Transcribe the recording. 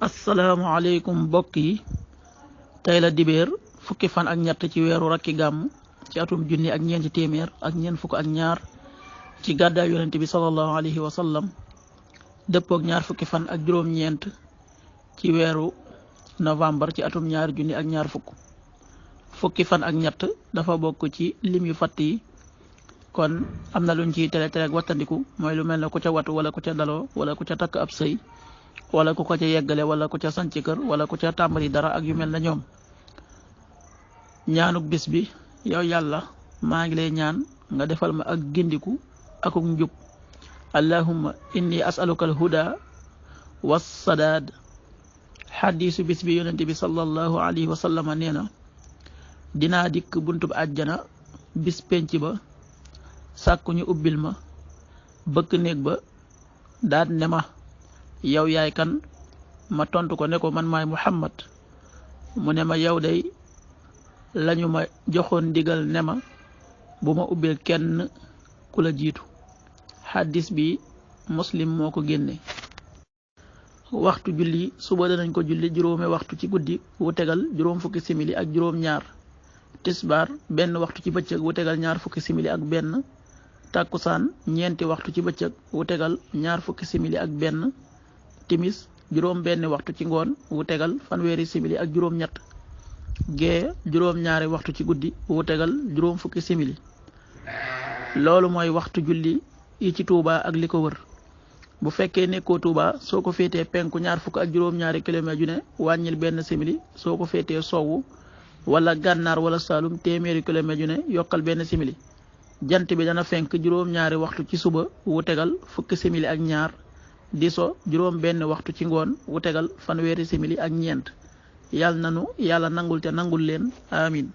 asalaamaaleykum mbokk yi tey la dibéer fukki fan ak ñett ci weeru rakki gàmm ci atum junni ak ñeenti téeméer ak ñeent fukk ak ñaar ci gàddaay yonent bi sallallahu alayhi wa sallam dëppook ñaar fukki fan ak juróom-ñeent ci weeru novembre ci atum ñaari junni ak ñaar fukki fan ak ñett dafa bokk ci lim yu fatt yi kon am na luñ ciy tere ak wattandiku mooy lu mel ne ku ca watu wala ku ca daloo wala ku ca takk ab sëy wala ku ko ca yeggale wala ku ca sanc kër wala ku ca tàmbali dara ak yu mel na ñoom. ñaanuk bis bi yow yàlla maa ngi lay ñaan nga defal ma ak gindiku akuk njub allahumma inni as'aluka al huda was sadaad. xadiisu bis bi yonente bi sallallahu alayhi wa sallam nee na dinaa dikk buntub àjjana bis penc ba sàkku ñu ubbil ma bëkk néeg ba daat ne ma yow yaay kan ma tontu ko ne ko man maay Muhammad mu ne ma yow day lañu ma joxoon ndigal ne ma bu ma ubbil kenn ku la jiitu. xaddis bi Muslim moo ko génne. waxtu julli suba danañ ko julli juróomi waxtu ci guddi wu tegal juróom fukki simili ak juróom ñaar. tisbaar benn waxtu ci bëccëg wu tegal ñaar fukki simili ak benn. tàkkusaan ñeenti waxtu ci bëccëg wu tegal ñaar fukki simili ak benn. timis juróom benn waxtu ci ngoon wu tegal fanweeri simili ak juróom ñett. gee juróom ñaari waxtu ci guddi wu tegal juróom fukki simili. loolu mooy waxtu julli yi ci Touba ak li ko wër. bu fekkee nekkoo Touba soo ko féetee penku ñaar fukk ak juróom ñaari kilomètre ju ne wàññil benn simili soo ko féetee sowwu wala gànnaar wala Saalum téeméeri kilomètre ju ne yokkal benn simili. jant bi dana fenk juróom ñaari waxtu ci suba wu tegal fukki simili ak ñaar. di so juróom benn waxtu ci ngoon wu tegal fanweeri simili ak ñeent. yàlla nanu yàlla nangul te nangul leen amin